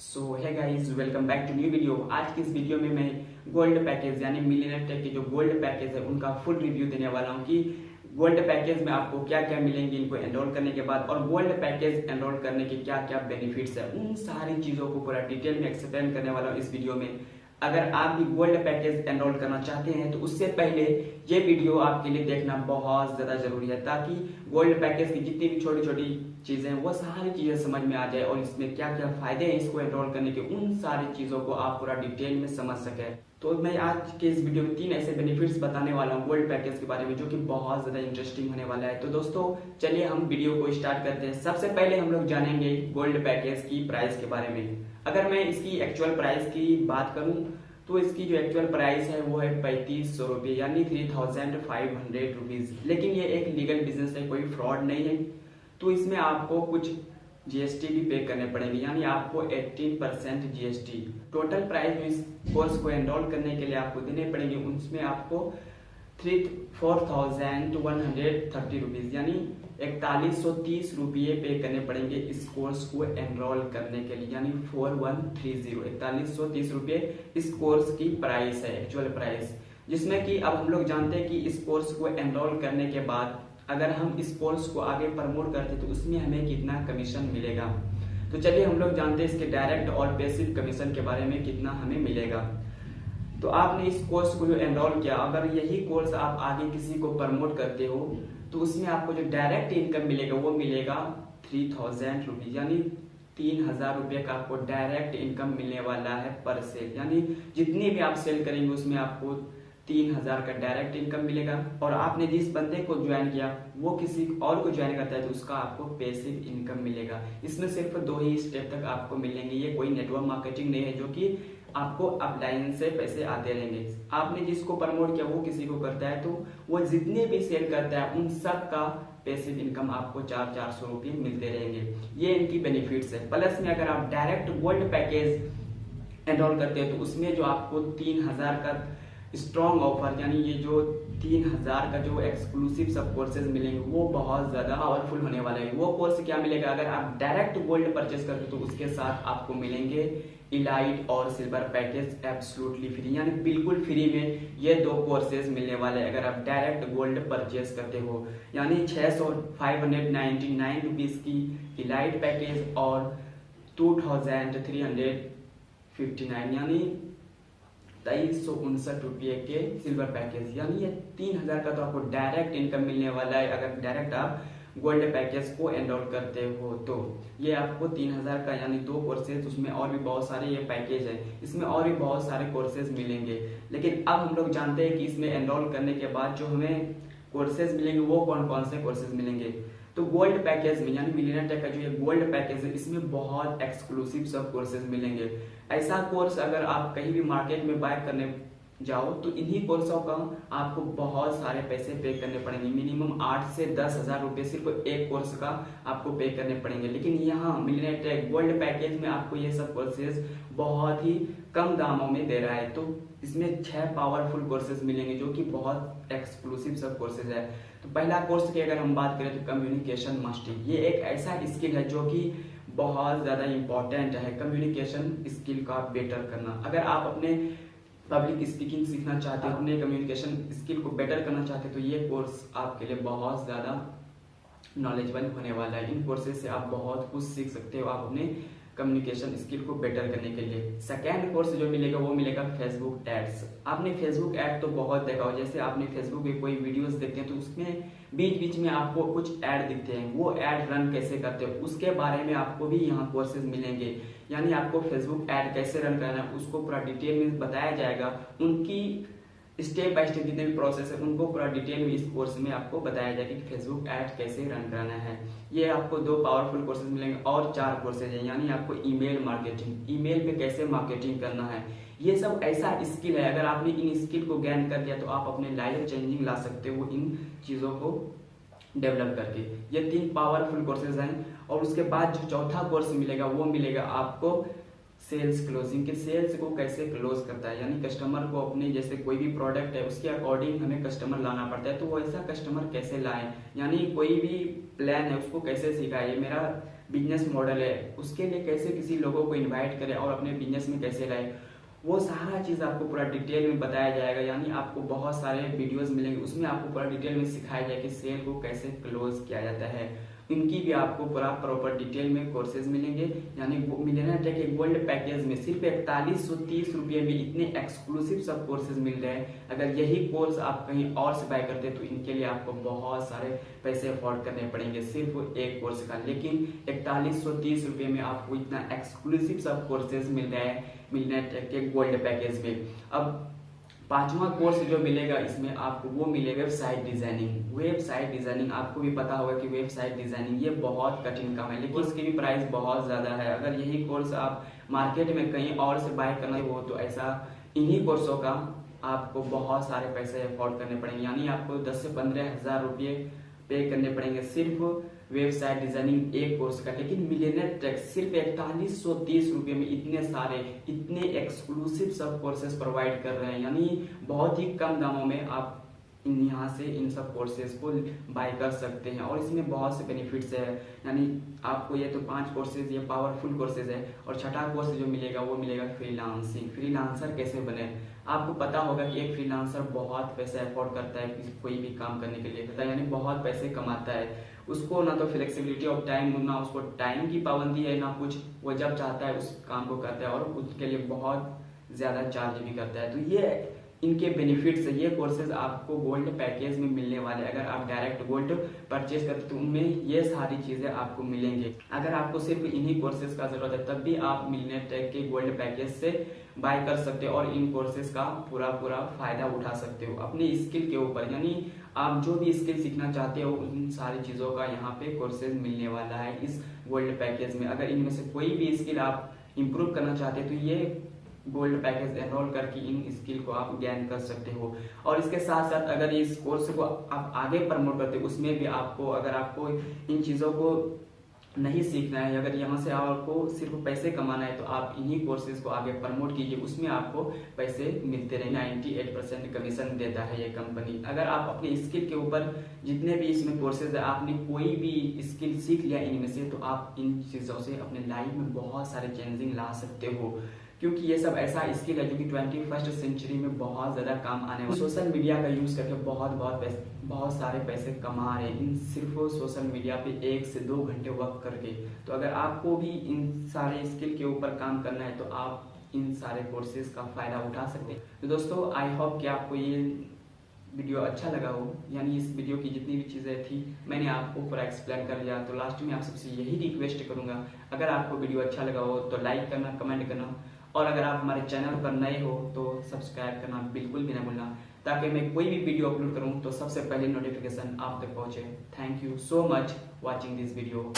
So hi guys, welcome back to new video. आज की इस वीडियो में मैं गोल्ड पैकेज यानी मिलियनेयर टेक के जो गोल्ड पैकेज है उनका फुल रिव्यू देने वाला हूं कि गोल्ड पैकेज में आपको क्या क्या मिलेंगे इनको एनरोल करने के बाद, और गोल्ड पैकेज एनरोल करने के क्या क्या बेनिफिट्स है, उन सारी चीजों को पूरा डिटेल में एक्सप्लेन करने वाला हूं इस वीडियो में। अगर आप भी गोल्ड पैकेज एनरोल करना चाहते हैं तो उससे पहले ये वीडियो आपके लिए देखना बहुत ज्यादा जरूरी है, ताकि गोल्ड पैकेज की जितनी भी छोटी छोटी चीजें हैं वो सारी चीजें समझ में आ जाए और इसमें क्या क्या फायदे हैं इसको एनरोल करने के, उन सारी चीजों को आप पूरा डिटेल में समझ सके। तो मैं आज के इस वीडियो में 3 ऐसे बेनिफिट्स बताने वाला हूँ गोल्ड पैकेज के बारे में, जो कि बहुत ज्यादा इंटरेस्टिंग होने वाला है। तो दोस्तों चलिए हम वीडियो को स्टार्ट करते हैं। सबसे पहले हम लोग जानेंगे गोल्ड पैकेज की प्राइस के बारे में। अगर मैं इसकी एक्चुअल प्राइस की बात करूं तो इसकी जो एक्चुअल प्राइस है वो है 3500 रुपये यानी 3500 रुपीज। लेकिन ये एक लीगल बिजनेस है, कोई फ्रॉड नहीं है। तो इसमें आपको कुछ जीएसटी भी पे करने पड़ेंगे, यानी आपको 18% जीएसटी। टोटल प्राइस जो इस कोर्स को एनरोल करने के लिए आपको देने पड़ेंगे उसमें आपको 4130 रुपीज यानी 4130 रुपये पे करने पड़ेंगे इस कोर्स को एनरोल करने के लिए, यानी 4130 रुपये इस कोर्स की प्राइस है, एक्चुअल प्राइस। जिसमें कि अब हम लोग जानते हैं कि इस कोर्स को एनरोल करने के बाद अगर हम इस कोर्स को आगे प्रमोट करते तो उसमें हमें कितना कमीशन मिलेगा। तो चलिए हम लोग जानते हैं इसके डायरेक्ट और पैसिव कमीशन के बारे में कितना हमें मिलेगा। तो आपने इस कोर्स को जो एनरोल किया, अगर यही कोर्स आप आगे किसी को प्रमोट करते हो तो उसमें आपको जो डायरेक्ट इनकम मिलेगा वो मिलेगा 3000 रुपीज यानी 3000 रुपये का आपको डायरेक्ट इनकम मिलने वाला है पर सेल। यानी जितनी भी आप सेल करेंगे उसमें आपको 3000 का डायरेक्ट इनकम मिलेगा। और आपने जिस बंदे को ज्वाइन किया वो किसी और को ज्वाइन करता है तो उसका आपको पैसिव इनकम मिलेगा। इसमें सिर्फ 2 ही स्टेप तक आपको मिलेंगे, ये कोई नेटवर्क मार्केटिंग नहीं है जो कि आपको अपलाइन से पैसे आते रहेंगे। आपने जिसको प्रमोट किया वो किसी को करता है तो वो जितने भी सेल करता है उन सब का पैसिव इनकम आपको 400 रुपये मिलते रहेंगे। ये इनकी बेनिफिट्स है। प्लस में अगर आप डायरेक्ट गोल्ड पैकेज एनरोल करते हैं तो उसमें जो आपको 3000 का स्ट्रॉन्ग ऑफर यानी ये जो 3000 का जो एक्सक्लूसिव सब कोर्सेज मिलेंगे वो बहुत ज्यादा पावरफुल होने वाले हैं। वो कोर्स क्या मिलेगा, अगर आप डायरेक्ट गोल्ड परचेस करते तो उसके साथ आपको मिलेंगे इलाइट और सिल्वर पैकेज एब्सोल्युटली फ्री, यानी बिल्कुल फ्री में ये 2 कोर्सेज मिलने वाले हैं अगर आप डायरेक्ट गोल्ड परचेस करते हो। यानी 599 रुपीज की इलाइट पैकेज और 2359 यानी 2359 रुपये के सिल्वर पैकेज। यानी ये 3000 का तो आपको डायरेक्ट इनकम मिलने वाला है अगर डायरेक्ट आप गोल्ड पैकेज को एनरोल करते हो। तो ये आपको 3000 का यानी 2 कोर्सेज, उसमें और भी बहुत सारे ये पैकेज है, इसमें और भी बहुत सारे कोर्सेज मिलेंगे। लेकिन अब हम लोग जानते हैं कि इसमें एनरोल करने के बाद जो हमें कोर्सेज मिलेंगे वो कौन कौन से कोर्सेज मिलेंगे। तो गोल्ड पैकेज में यानी मिलियनेयर टेक का जो ये गोल्ड पैकेज है इसमें बहुत एक्सक्लूसिव सब कोर्सेज मिलेंगे। ऐसा कोर्स अगर आप कहीं भी मार्केट में बाय करने जाओ तो इन्हीं कोर्सों का आपको बहुत सारे पैसे पे करने पड़ेंगे, मिनिमम 8 से 10,000 रुपये सिर्फ एक कोर्स का आपको पे करने पड़ेंगे। लेकिन यहाँ मिलियनेयर टेक गोल्ड पैकेज में आपको ये सब कोर्सेज बहुत ही कम दामों में दे रहा है। तो इसमें 6 पावरफुल कोर्सेज मिलेंगे जो कि बहुत एक्सक्लूसिव सब कोर्सेज है। तो पहला कोर्स की अगर हम बात करें तो कम्युनिकेशन मास्टरी, ये एक ऐसा स्किल है जो कि बहुत ज्यादा इंपॉर्टेंट है। कम्युनिकेशन स्किल का बेटर करना, अगर आप अपने पब्लिक स्पीकिंग सीखना चाहते हो, अपने कम्युनिकेशन स्किल को बेटर करना चाहते हो तो ये कोर्स आपके लिए बहुत ज्यादा नॉलेजेबल होने वाला है। इन कोर्सेज से आप बहुत कुछ सीख सकते हो आप अपने कम्युनिकेशन स्किल को बेटर करने के लिए। सेकेंड कोर्स जो मिलेगा वो मिलेगा फेसबुक एड्स। आपने फेसबुक एड तो बहुत देखा हो, जैसे आपने फेसबुक पे कोई वीडियोस देखते हैं तो उसमें बीच बीच में आपको कुछ ऐड दिखते हैं, वो ऐड रन कैसे करते हो उसके बारे में आपको भी यहाँ कोर्सेज मिलेंगे। यानी आपको फेसबुक ऐड कैसे रन करना है उसको पूरा डिटेल में बताया जाएगा। उनकी स्टेप बाय स्टेप जितने भी प्रोसेस है उनको पूरा डिटेल में इस कोर्स में आपको बताया जाएगा कि फेसबुक ऐड कैसे रन कराना है। ये आपको 2 पावरफुल कोर्सेज मिलेंगे और 4 कोर्सेज हैं, यानी आपको ईमेल मार्केटिंग, ईमेल पे कैसे मार्केटिंग करना है। ये सब ऐसा स्किल है, अगर आपने इन स्किल को गेन कर लिया तो आप अपने लाइफ चेंजिंग ला सकते हो इन चीजों को डेवलप करके। ये 3 पावरफुल कोर्सेज हैं। और उसके बाद जो चौथा कोर्स मिलेगा वो मिलेगा आपको सेल्स क्लोजिंग, के सेल्स को कैसे क्लोज करता है, यानी कस्टमर को अपने जैसे कोई भी प्रोडक्ट है उसके अकॉर्डिंग हमें कस्टमर लाना पड़ता है तो वो ऐसा कस्टमर कैसे लाएं, यानी कोई भी प्लान है उसको कैसे सिखाए। मेरा बिजनेस मॉडल है, उसके लिए कैसे किसी लोगों को इन्वाइट करें और अपने बिजनेस में कैसे लाए, वो सारा चीज़ आपको पूरा डिटेल में बताया जाएगा। यानी आपको बहुत सारे वीडियोस मिलेंगे, उसमें आपको पूरा डिटेल में सिखाया जाएगा कि सेल को कैसे क्लोज किया जाता है। इनकी भी आपको पूरा प्रॉपर डिटेल में कोर्सेज मिलेंगे। यानी मिलियनेयर टेक के गोल्ड पैकेज में सिर्फ 4130 रुपये में इतने एक्सक्लूसिव सब कोर्सेज मिल रहे हैं। अगर यही कोर्स आप कहीं और से बाय करते हैं तो इनके लिए आपको बहुत सारे पैसे अफोर्ड करने पड़ेंगे सिर्फ एक कोर्स का, लेकिन 4130 रुपये में आपको इतना एक्सक्लूसिव सब कोर्सेज मिल रहा है मिलियनेयर टेक के गोल्ड पैकेज में। अब 5वां कोर्स जो मिलेगा इसमें आपको वो मिलेगा वेबसाइट डिजाइनिंग। वेबसाइट डिजाइनिंग आपको भी पता होगा कि वेबसाइट डिजाइनिंग ये बहुत कठिन काम है, लेकिन इसकी भी प्राइस बहुत ज्यादा है। अगर यही कोर्स आप मार्केट में कहीं और से बाय करना हो तो ऐसा इन्हीं कोर्सों का आपको बहुत सारे पैसे अफोर्ड करने पड़ेंगे। यानी आपको 10 से 15 हजार रुपये पे करने पड़ेंगे सिर्फ वेबसाइट डिजाइनिंग एक कोर्स का। लेकिन मिलियनेयर टेक सिर्फ 4130 रुपये में इतने सारे इतने एक्सक्लूसिव सब कोर्सेज प्रोवाइड कर रहे हैं। यानी बहुत ही कम दामों में आप यहाँ से इन सब कोर्सेज को बाय कर सकते हैं और इसमें बहुत से बेनिफिट्स है। यानी आपको ये तो 5 कोर्सेज ये पावरफुल कोर्सेज है और छठा कोर्स जो मिलेगा वो मिलेगा फ्रीलांसिंग। फ्रीलांसर कैसे बने, आपको पता होगा कि एक फ्रीलांसर बहुत पैसे अफोर्ड करता है कोई भी काम करने के लिए, यानी बहुत पैसे कमाता है। उसको ना तो फ्लेक्सिबिलिटी ऑफ टाइम, ना उसको टाइम की पाबंदी है ना कुछ, वो जब चाहता है उस काम को करता है और उसके लिए बहुत ज्यादा चार्ज भी करता है। तो ये इनके बेनिफिट्स है, ये कोर्सेज आपको गोल्ड पैकेज में मिलने वाले। अगर आप डायरेक्ट गोल्ड परचेज करते तो उनमें ये सारी चीजें आपको मिलेंगे। अगर आपको सिर्फ इन्हीं कोर्सेज का जरूरत है तब भी आप मिलियनेयर टेक के गोल्ड पैकेज से बाय कर सकते हो और इन कोर्सेज का पूरा फायदा उठा सकते हो अपनी स्किल के ऊपर। यानी आप जो भी स्किल सीखना चाहते हो उन सारी चीजों का यहाँ पे कोर्सेज मिलने वाला है इस गोल्ड पैकेज में। अगर इनमें से कोई भी स्किल आप इंप्रूव करना चाहते हैं तो ये गोल्ड पैकेज एनरोल करके इन स्किल को आप गेन कर सकते हो। और इसके साथ साथ अगर इस कोर्स को आप आगे प्रमोट करते हो उसमें भी आपको, अगर आपको इन चीजों को नहीं सीखना है, अगर यहाँ से आपको सिर्फ पैसे कमाना है तो आप इन्हीं कोर्सेज को आगे प्रमोट कीजिए, उसमें आपको पैसे मिलते रहे। 98% कमीशन देता है ये कंपनी। अगर आप अपने स्किल के ऊपर जितने भी इसमें कोर्सेज है आपने कोई भी स्किल सीख लिया इनमें से तो आप इन चीजों से अपने लाइफ में बहुत सारे चेंजिंग ला सकते हो, क्योंकि ये सब ऐसा स्किल है जो कि 21st सेंचुरी में बहुत ज्यादा काम आने वाला। सोशल मीडिया का यूज करके बहुत सारे पैसे कमा रहे हैं इन सिर्फ सोशल मीडिया पे 1 से 2 घंटे वर्क करके। तो अगर आपको भी इन सारे स्किल के ऊपर काम करना है तो आप इन सारे कोर्सेज का फायदा उठा सकते हैं। तो दोस्तों आई होप कि आपको ये वीडियो अच्छा लगा हो। यानी इस वीडियो की जितनी भी चीज़ें थी मैंने आपको पूरा एक्सप्लेन कर दिया। तो लास्ट में आप सबसे यही रिक्वेस्ट करूंगा, अगर आपको वीडियो अच्छा लगा हो तो लाइक करना, कमेंट करना और अगर आप हमारे चैनल पर नए हो तो सब्सक्राइब करना बिल्कुल भी ना भूलना, ताकि मैं कोई भी वीडियो अपलोड करूं तो सबसे पहले नोटिफिकेशन आप तक पहुंचे। Thank you so much watching this video.